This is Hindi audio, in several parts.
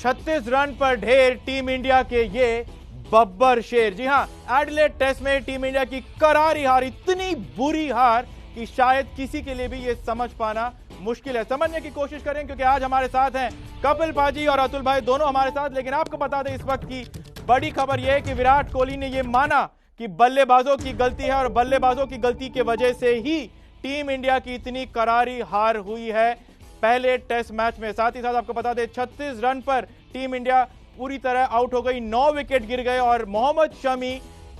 36 रन पर ढेर टीम इंडिया के ये बब्बर शेर। जी हां, एडिलेड टेस्ट में टीम इंडिया की करारी हार, इतनी बुरी हार कि शायद किसी के लिए भी ये समझ पाना मुश्किल है। समझने की कोशिश करें क्योंकि आज हमारे साथ हैं कपिल पाजी और अतुल भाई, दोनों हमारे साथ। लेकिन आपको बता दें इस वक्त की बड़ी खबर यह है कि विराट कोहली ने यह माना कि बल्लेबाजों की गलती है और बल्लेबाजों की गलती की वजह से ही टीम इंडिया की इतनी करारी हार हुई है पहले टेस्ट मैच में। साथ ही साथ आपको बता दें 36 रन पर टीम इंडिया पूरी तरह आउट हो गई, 9 विकेट गिर गए और मोहम्मद शमी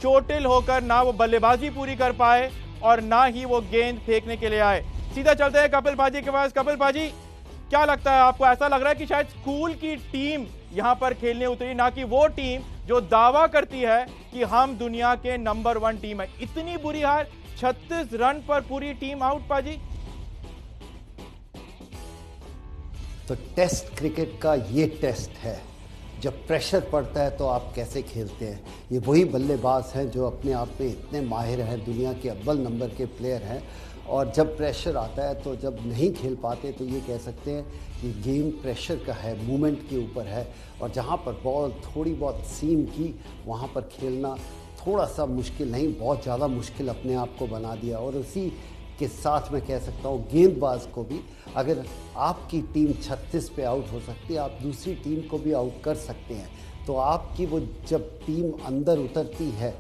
चोटिल होकर ना वो बल्लेबाजी पूरी कर पाए और ना ही वो गेंद फेंकने के लिए आए। सीधा चलते हैं कपिल पाजी के पास। कपिल पाजी, क्या लगता है आपको? ऐसा लग रहा है कि शायद स्कूल की टीम यहां पर खेलने उतरी, ना कि वो टीम जो दावा करती है कि हम दुनिया के नंबर 1 टीम है। इतनी बुरी हार, 36 रन पर पूरी टीम आउट। पाजी, तो टेस्ट क्रिकेट का ये टेस्ट है, जब प्रेशर पड़ता है तो आप कैसे खेलते हैं। ये वही बल्लेबाज हैं जो अपने आप में इतने माहिर हैं, दुनिया के अव्वल नंबर के प्लेयर हैं, और जब प्रेशर आता है तो जब नहीं खेल पाते तो ये कह सकते हैं कि गेम प्रेशर का है, मूवमेंट के ऊपर है, और जहाँ पर बॉल थोड़ी बहुत सीम की वहाँ पर खेलना थोड़ा सा मुश्किल नहीं, बहुत ज़्यादा मुश्किल अपने आप को बना दिया। और उसी के साथ मैं कह सकता हूँ गेंदबाज को भी, अगर आपकी टीम 36 पे आउट हो सकती है, आप दूसरी टीम को भी आउट कर सकते हैं। तो आपकी वो जब टीम अंदर उतरती है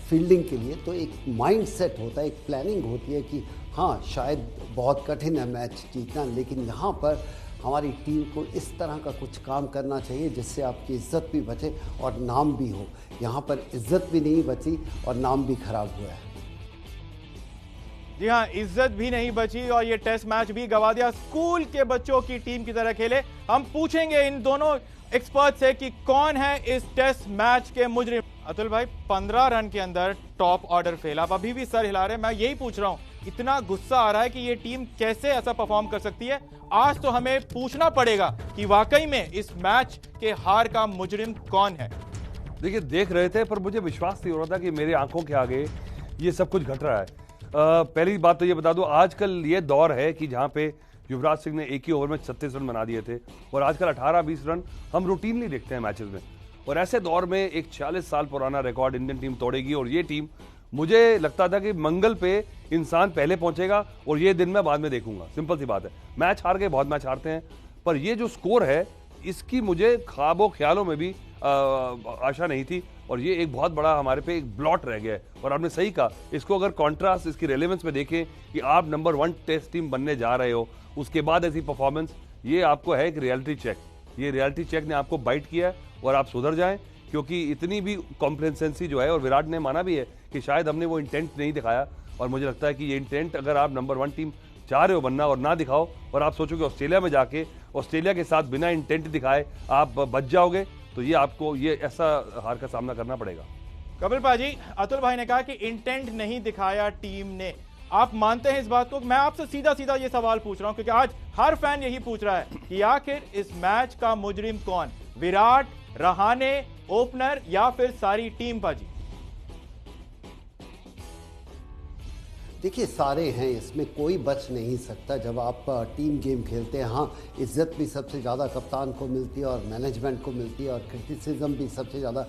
फील्डिंग के लिए, तो एक माइंड सेट होता है, एक प्लानिंग होती है कि हाँ शायद बहुत कठिन है मैच जीतना, लेकिन यहाँ पर हमारी टीम को इस तरह का कुछ काम करना चाहिए जिससे आपकी इज्जत भी बचे और नाम भी हो। यहाँ पर इज्जत भी नहीं बची और नाम भी खराब हुआ है। जी हां, इज्जत भी नहीं बची और ये टेस्ट मैच भी गवा दिया। स्कूल के बच्चों की टीम की तरह खेले। हम पूछेंगे इन दोनों एक्सपर्ट से कि कौन है इस टेस्ट मैच के मुजरिम। अतुल भाई, 15 रन के अंदर टॉप ऑर्डर फेल, आप अभी भी सर हिला रहे हैं। मैं यही पूछ रहा हूं, इतना गुस्सा आ रहा है कि ये टीम कैसे ऐसा परफॉर्म कर सकती है। आज तो हमें पूछना पड़ेगा कि वाकई में इस मैच के हार का मुजरिम कौन है। देखिए, देख रहे थे पर मुझे विश्वास नहीं हो रहा था कि मेरी आंखों के आगे ये सब कुछ घट रहा है। पहली बात तो ये बता दूं, आजकल ये दौर है कि जहां पे युवराज सिंह ने एक ही ओवर में 36 रन बना दिए थे और आजकल 18-20 रन हम रूटीनली देखते हैं मैचेस में। और ऐसे दौर में एक 40 साल पुराना रिकॉर्ड इंडियन टीम तोड़ेगी, और ये टीम, मुझे लगता था कि मंगल पे इंसान पहले पहुंचेगा और ये दिन मैं बाद में देखूंगा। सिंपल सी बात है, मैच हार गए, बहुत मैच हारते हैं, पर ये जो स्कोर है इसकी मुझे ख्वाबों ख्यालों में भी आशा नहीं थी, और ये एक बहुत बड़ा हमारे पे एक ब्लॉट रह गया है। और आपने सही कहा, इसको अगर कॉन्ट्रास्ट इसकी रेलेवेंस में देखें कि आप नंबर 1 टेस्ट टीम बनने जा रहे हो, उसके बाद ऐसी परफॉर्मेंस, ये आपको है एक रियलिटी चेक। ये रियलिटी चेक ने आपको बाइट किया है और आप सुधर जाएं, क्योंकि इतनी भी कॉम्प्लेसेंसी जो है, और विराट ने माना भी है कि शायद हमने वो इंटेंट नहीं दिखाया, और मुझे लगता है कि ये इंटेंट अगर आप नंबर 1 टीम चाह रहे हो बनना और ना दिखाओ, और आप सोचो कि ऑस्ट्रेलिया में जाके ऑस्ट्रेलिया के साथ बिना इंटेंट दिखाए आप बच जाओगे, तो ये आपको ये ऐसा हार का सामना करना पड़ेगा। कपिल पाजी, अतुल भाई ने कहा कि इंटेंट नहीं दिखाया टीम ने, आप मानते हैं इस बात को? मैं आपसे सीधा सीधा ये सवाल पूछ रहा हूं क्योंकि आज हर फैन यही पूछ रहा है कि आखिर इस मैच का मुजरिम कौन? विराट, रहाणे, ओपनर या फिर सारी टीम? पाजी, देखिए, सारे हैं, इसमें कोई बच नहीं सकता जब आप टीम गेम खेलते हैं। हाँ, इज्जत भी सबसे ज़्यादा कप्तान को मिलती है और मैनेजमेंट को मिलती है, और क्रिटिसिज्म भी सबसे ज़्यादा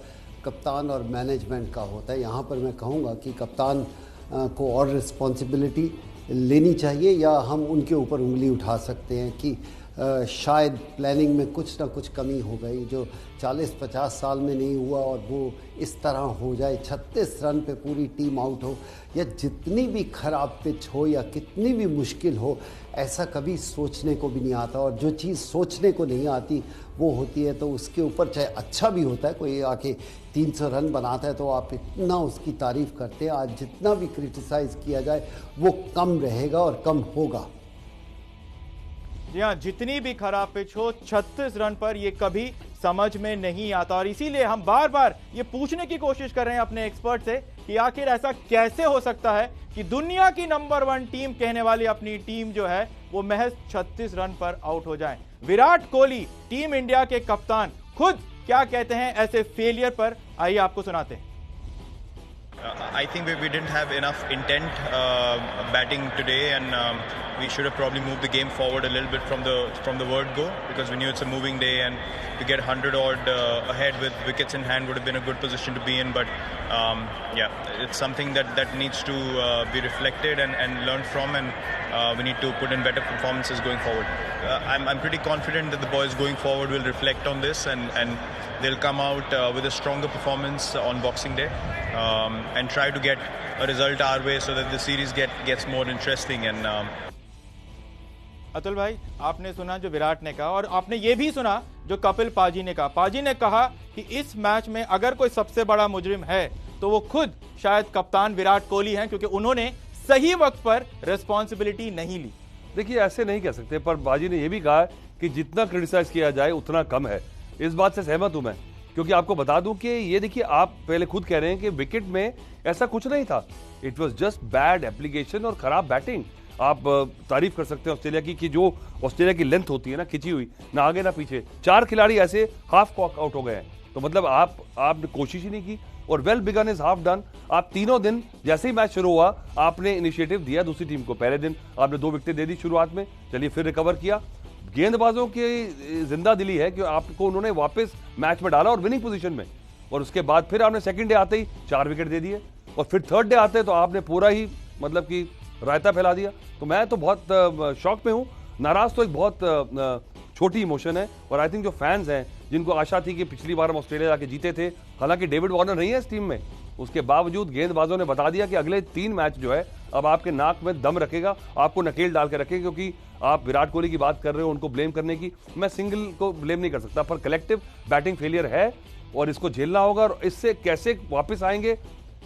कप्तान और मैनेजमेंट का होता है। यहाँ पर मैं कहूँगा कि कप्तान को और रिस्पॉन्सिबिलिटी लेनी चाहिए, या हम उनके ऊपर उंगली उठा सकते हैं कि शायद प्लानिंग में कुछ ना कुछ कमी हो गई, जो 40-50 साल में नहीं हुआ और वो इस तरह हो जाए, 36 रन पे पूरी टीम आउट हो, या जितनी भी खराब पिच हो या कितनी भी मुश्किल हो, ऐसा कभी सोचने को भी नहीं आता। और जो चीज़ सोचने को नहीं आती वो होती है, तो उसके ऊपर चाहे अच्छा भी होता है, कोई आके 300 रन बनाता है तो आप इतना उसकी तारीफ़ करते हैं। आज जितना भी क्रिटिसाइज़ किया जाए वो कम रहेगा और कम होगा। जी हाँ, जितनी भी खराब पिच हो, 36 रन पर ये कभी समझ में नहीं आता, और इसीलिए हम बार बार ये पूछने की कोशिश कर रहे हैं अपने एक्सपर्ट से कि आखिर ऐसा कैसे हो सकता है कि दुनिया की नंबर 1 टीम कहने वाली अपनी टीम जो है वो महज 36 रन पर आउट हो जाए। विराट कोहली, टीम इंडिया के कप्तान, खुद क्या कहते हैं ऐसे फेलियर पर, आइए आपको सुनाते हैं। I think we didn't have enough intent batting today, and we should have probably moved the game forward a little bit from the word go, because we knew it's a moving day, and to get 100 odd ahead with wickets in hand would have been a good position to be in. But yeah, it's something that needs to be reflected and learned from, and we need to put in better performances going forward. I'm pretty confident that the boys going forward will reflect on this, and they'll come out with a stronger performance on Boxing Day, and try to get a result our way so that the series gets more interesting. And Atul भाई, आपने सुना जो विराट ने कहा, और आपने ये भी सुना जो कपिल पाजी ने कहा। पाजी ने कहा कि इस मैच में अगर कोई सबसे बड़ा मुजरिम है तो वो खुद शायद कप्तान विराट कोहली हैं, क्योंकि उन्होंने सही वक्त पर रिस्पॉन्सिबिलिटी नहीं ली। देखिए, ऐसे नहीं कह सकते, पर बाजी ने यह भी कहा कि जितना क्रिटिसाइज किया जाए उतना कम है। इस बात से सहमत हूं मैं, क्योंकि आपको बता दूं कि ये देखिए, आप पहले खुद कह रहे हैं कि विकेट में ऐसा कुछ नहीं था। It was just bad application और खराब बैटिंग। आप तारीफ कर सकते हैं ऑस्ट्रेलिया की कि जो ऑस्ट्रेलिया की लेंथ होती है ना, खिंची हुई, ना आगे ना पीछे, 4 खिलाड़ी ऐसे हाफ कॉक आउट हो गए हैं। तो मतलब आपने कोशिश ही नहीं की, और well begun is half done. आप तीनों दिन जैसे ही मैच शुरू हुआ आपने इनिशिएटिव दिया दूसरी टीम को। पहले दिन आपने 2 विकेटें दे दी शुरुआत में, चलिए फिर रिकवर किया। गेंदबाजों की जिंदा दिली है कि आपको उन्होंने वापस मैच में डाला और विनिंग पोजीशन में, और उसके बाद फिर आपने सेकंड डे आते ही 4 विकेट दे दिए, और फिर थर्ड डे आते तो आपने पूरा ही मतलब कि रायता फैला दिया। तो मैं तो बहुत शॉक में हूं। नाराज तो एक बहुत छोटी इमोशन है, और आई थिंक जो फैंस हैं जिनको आशा थी कि पिछली बार हम ऑस्ट्रेलिया जाके जीते थे, हालांकि डेविड वार्नर नहीं है इस टीम में, उसके बावजूद गेंदबाजों ने बता दिया कि अगले 3 मैच जो है अब आपके नाक में दम रखेगा, आपको नकेल डाल के रखेगा। क्योंकि आप विराट कोहली की बात कर रहे हो, उनको ब्लेम करने की, मैं सिंगल को ब्लेम नहीं कर सकता, पर कलेक्टिव बैटिंग फेलियर है और इसको झेलना होगा। और इससे कैसे वापस आएंगे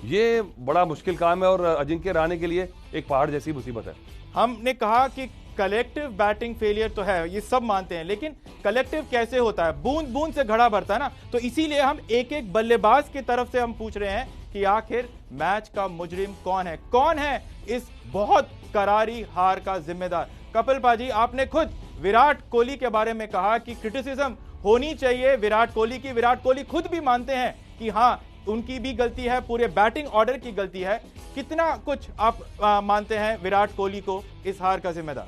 ये बड़ा मुश्किल काम है, और अजिंक्य रहाणे के लिए एक पहाड़ जैसी मुसीबत है। हमने कहा कि कलेक्टिव बैटिंग फेलियर तो है, ये सब मानते हैं, लेकिन कलेक्टिव कैसे होता है? बूंद बूंद से घड़ा भरता है ना। तो इसीलिए हम एक एक बल्लेबाज की तरफ से हम पूछ रहे हैं कि आखिर मैच का मुजरिम कौन है इस बहुत करारी हार का जिम्मेदार? कपिल पाजी, आपने खुद विराट कोहली के बारे में कहा कि क्रिटिसिज्म होनी चाहिए विराट कोहली की। विराट कोहली खुद भी मानते हैं कि हाँ, उनकी भी गलती है, पूरे बैटिंग ऑर्डर की गलती है। कितना कुछ आप मानते हैं विराट कोहली को इस हार का जिम्मेदार?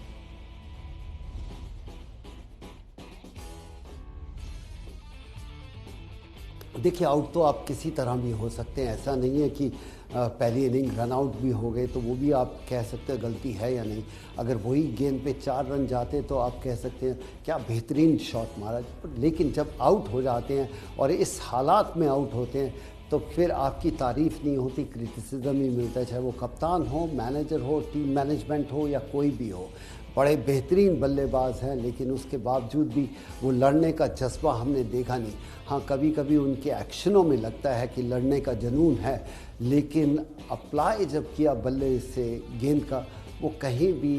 देखिए, आउट तो आप किसी तरह भी हो सकते हैं। ऐसा नहीं है कि पहली इनिंग रन आउट भी हो गए तो वो भी आप कह सकते हैं गलती है या नहीं। अगर वही गेंद पे 4 रन जाते तो आप कह सकते हैं क्या बेहतरीन शॉट मारा। लेकिन जब आउट हो जाते हैं और इस हालात में आउट होते हैं तो फिर आपकी तारीफ नहीं होती, क्रिटिसिज्म ही मिलता है, चाहे वो कप्तान हो, मैनेजर हो, टीम मैनेजमेंट हो या कोई भी हो। बड़े बेहतरीन बल्लेबाज हैं, लेकिन उसके बावजूद भी वो लड़ने का जज्बा हमने देखा नहीं। हाँ, कभी कभी उनके एक्शनों में लगता है कि लड़ने का जुनून है, लेकिन अप्लाई जब किया बल्ले से गेंद का, वो कहीं भी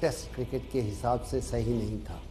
टेस्ट क्रिकेट के हिसाब से सही नहीं था।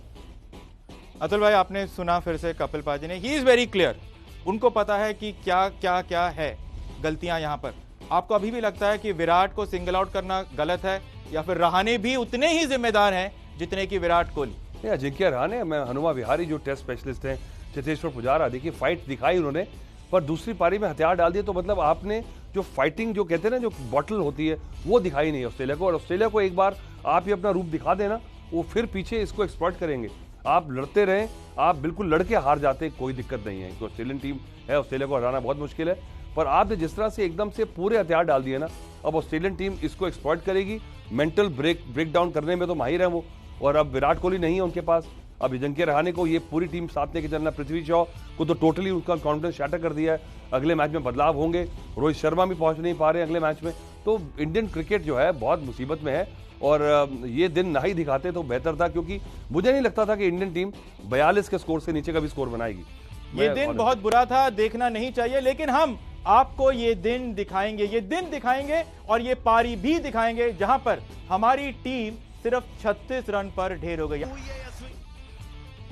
अतुल भाई, आपने सुना फिर से कपिल पाजी ने, ही इज वेरी क्लियर। उनको पता है कि क्या है गलतियां यहां पर। आपको अभी भी लगता है कि विराट को सिंगल आउट करना गलत है, या फिर रहाणे भी उतने ही जिम्मेदार हैं जितने कि विराट कोहली? अजिंक्य रहाणे, मैं हनुमा विहारी जो टेस्ट स्पेशलिस्ट हैं, चेतेश्वर पुजारा, देखिए फाइट दिखाई उन्होंने, पर दूसरी पारी में हथियार डाल दिए। तो मतलब आपने जो फाइटिंग जो कहते हैं ना, जो बॉटल होती है, वो दिखाई नहीं ऑस्ट्रेलिया को। और ऑस्ट्रेलिया को एक बार आप ये अपना रूप दिखा देना, वो फिर पीछे इसको एक्सप्लॉइट करेंगे। आप लड़ते रहें, आप बिल्कुल लड़के हार जाते, कोई दिक्कत नहीं है। तो ऑस्ट्रेलियन टीम है, ऑस्ट्रेलिया को हराना बहुत मुश्किल है, पर आपने जिस तरह से एकदम से पूरे हथियार डाल दिए ना, अब ऑस्ट्रेलियन टीम इसको एक्सप्लॉइट करेगी। मेंटल ब्रेक डाउन करने में तो माहिर है वो, और अब विराट कोहली नहीं है उनके पास। अब अजिंक्य रहाणे को ये पूरी टीम साथ लेके चलना, पृथ्वी शॉ को तो टोटली उनका कॉन्फिडेंस शैटर कर दिया है। अगले मैच में बदलाव होंगे, रोहित शर्मा भी पहुंच नहीं पा रहे अगले मैच में। तो इंडियन क्रिकेट जो है बहुत मुसीबत में है, और ये दिन ना ही दिखाते तो बेहतर था, क्योंकि मुझे नहीं लगता था कि इंडियन टीम 42 के स्कोर से नीचे का भी स्कोर बनाएगी। ये दिन बहुत बुरा था, देखना नहीं चाहिए, लेकिन हम आपको ये दिन दिखाएंगे और ये पारी भी दिखाएंगे जहां पर हमारी टीम सिर्फ 36 रन पर ढेर हो गई।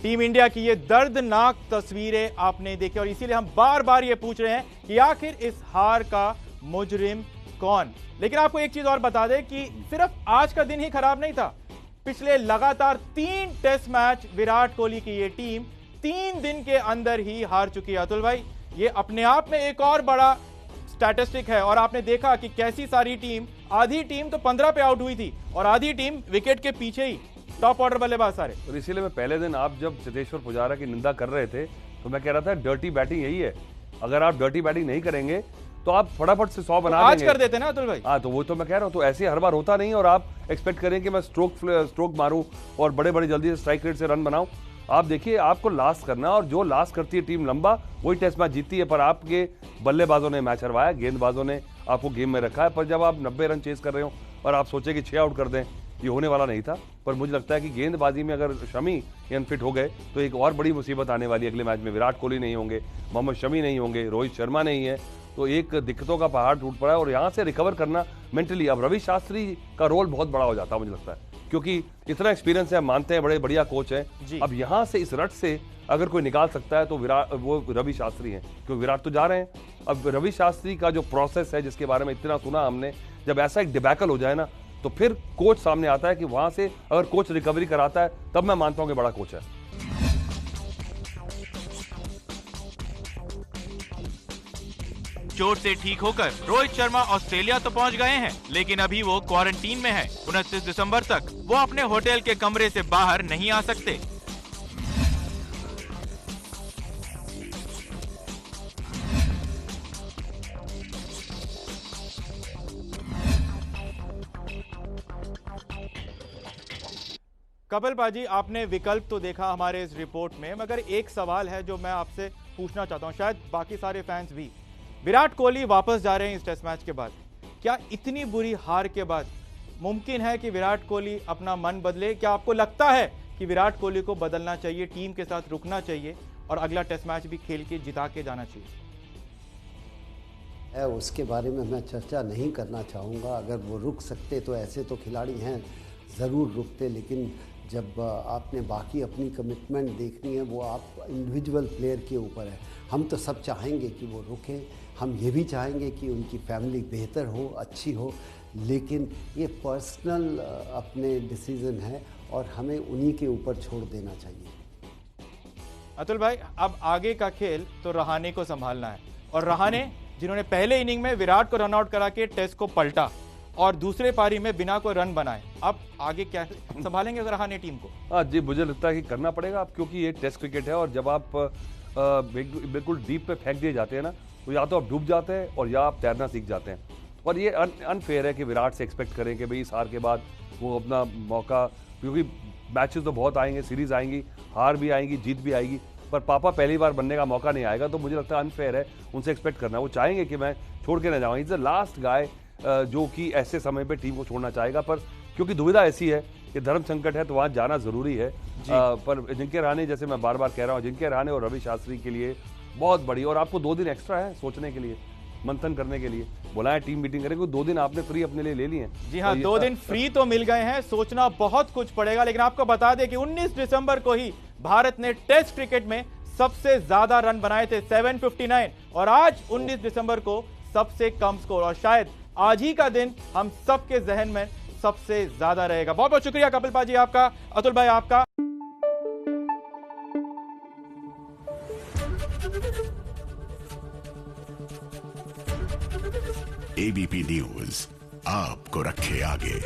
टीम इंडिया की ये दर्दनाक तस्वीरें आपने देखी, और इसीलिए हम बार बार ये पूछ रहे हैं कि आखिर इस हार का मुजरिम कौन? लेकिन आपको एक चीज और बता दें कि सिर्फ आज का दिन ही खराब नहीं था। पिछले लगातार 3 टेस्ट मैच विराट कोहली की ये टीम 3 दिन के अंदर ही हार चुकी है। अतुल भाई, ये अपने आप में एक और बड़ा स्टैटिस्टिक है और आपने देखा कि कैसी सारी टीम, आधी टीम तो 15 पे आउट हुई थी और आधी टीम विकेट के पीछे ही, टॉप ऑर्डर बल्लेबाज सारे। और इसीलिए मैं पहले दिन आप जब चेतेश्वर पुजारा की निंदा कर रहे थे तो मैं कह रहा था डर्टी बैटिंग यही है, अगर आप डर्टी बैटिंग नहीं करेंगे तो आप फटाफट से 100 बना आज देंगे। कर देते ना अतुल भाई। हाँ, तो वो तो मैं कह रहा हूँ, तो ऐसे हर बार होता नहीं और आप एक्सपेक्ट करें कि मैं स्ट्रोक मारूं और बड़े बड़े जल्दी से स्ट्राइक रेट से रन बनाऊं। आप देखिए, आपको लास्ट करना, और जो लास्ट करती है टीम लंबा वही टेस्ट मैच जीतती है। पर आपके बल्लेबाजों ने मैच हरवाया, गेंदबाजों ने आपको गेम में रखा है। पर जब आप 90 रन चेस कर रहे हो और आप सोचे कि 6 आउट कर दें, ये होने वाला नहीं था। पर मुझे लगता है कि गेंदबाजी में अगर शमी अनफिट हो गए तो एक और बड़ी मुसीबत आने वाली है अगले मैच में। विराट कोहली नहीं होंगे, मोहम्मद शमी नहीं होंगे, रोहित शर्मा नहीं है, तो एक दिक्कतों का पहाड़ टूट पड़ा है। और यहाँ से रिकवर करना मेंटली, अब रवि शास्त्री का रोल बहुत बड़ा हो जाता है मुझे लगता है, क्योंकि इतना एक्सपीरियंस है, मानते हैं बड़े बढ़िया कोच हैं। अब यहाँ से इस रट से अगर कोई निकाल सकता है तो वो रवि शास्त्री हैं, क्योंकि विराट तो जा रहे हैं। अब रवि शास्त्री का जो प्रोसेस है, जिसके बारे में इतना सुना हमने, जब ऐसा एक डिबैकल हो जाए ना तो फिर कोच सामने आता है कि वहां से अगर कोच रिकवरी कराता है तब मैं मानता हूं कि बड़ा कोच है। चोट से ठीक होकर रोहित शर्मा ऑस्ट्रेलिया तो पहुंच गए हैं, लेकिन अभी वो क्वारंटीन में है। 29 दिसंबर तक वो अपने होटल के कमरे से बाहर नहीं आ सकते। कपिल पाजी, आपने विकल्प तो देखा हमारे इस रिपोर्ट में, मगर एक सवाल है जो मैं आपसे पूछना चाहता हूं, शायद बाकी सारे फैंस भी। विराट कोहली वापस जा रहे हैं इस टेस्ट मैच के बाद, क्या इतनी बुरी हार के बाद मुमकिन है कि विराट कोहली अपना मन बदले? क्या आपको लगता है कि विराट कोहली को बदलना चाहिए, टीम के साथ रुकना चाहिए और अगला टेस्ट मैच भी खेल के जिता के जाना चाहिए? उसके बारे में मैं चर्चा नहीं करना चाहूँगा। अगर वो रुक सकते तो ऐसे तो खिलाड़ी हैं, ज़रूर रुकते, लेकिन जब आपने बाकी अपनी कमिटमेंट देखनी है, वो आप इंडिविजुअल प्लेयर के ऊपर है। हम तो सब चाहेंगे कि वो रुकें, हम ये भी चाहेंगे कि उनकी फैमिली बेहतर हो, अच्छी हो, लेकिन ये पर्सनल अपने डिसीज़न है और हमें उन्हीं के ऊपर छोड़ देना चाहिए। अतुल भाई, अब आगे का खेल तो रहाणे को संभालना है, और रहाणे जिन्होंने पहले इनिंग में विराट को रन आउट करा के टेस्ट को पलटा और दूसरे पारी में बिना कोई रन बनाए, अब आगे क्या संभालेंगे रहाणे टीम को? हाँ जी, मुझे लगता है कि करना पड़ेगा अब, क्योंकि ये टेस्ट क्रिकेट है और जब आप बिल्कुल डीप पे फेंक दिए जाते हैं ना, तो या तो आप डूब जाते हैं और या आप तैरना सीख जाते हैं। और ये अनफेयर है कि विराट से एक्सपेक्ट करें कि भाई इस हार के बाद वो अपना मौका, क्योंकि मैचेस तो बहुत आएंगे, सीरीज आएंगी, हार भी आएंगी, जीत भी आएगी, पर पापा पहली बार बनने का मौका नहीं आएगा। तो मुझे लगता है अनफेयर है उनसे एक्सपेक्ट करना। वो चाहेंगे कि मैं छोड़ के ना जाऊँ, इज द लास्ट गाय जो कि ऐसे समय पे टीम को छोड़ना चाहेगा। पर क्योंकि दुविधा ऐसी है कि धर्म संकट है तो वहाँ जाना जरूरी है। पर अजिंक्य रहाणे, जैसे मैं बार बार कह रहा हूँ, अजिंक्य रहाणे और रवि शास्त्री के लिए बहुत बड़ी, और आपको 2 दिन एक्स्ट्रा है सोचने के लिए, मंथन करने के लिए, बुलाएं टीम मीटिंग करें, 2 दिन आपने फ्री अपने लिए ले लिए हैं। जी हाँ, 2 दिन फ्री तो मिल गए हैं, सोचना बहुत कुछ पड़ेगा। लेकिन आपको बता दें कि 19 दिसंबर को ही भारत ने टेस्ट क्रिकेट में सबसे ज्यादा रन बनाए थे, 759, और आज 19 दिसंबर को सबसे कम स्कोर, और शायद आज ही का दिन हम सबके जहन में सबसे ज्यादा रहेगा। बहुत बहुत शुक्रिया कपिल पाजी आपका, अतुल भाई आपका। एबीपी न्यूज आपको रखे आगे।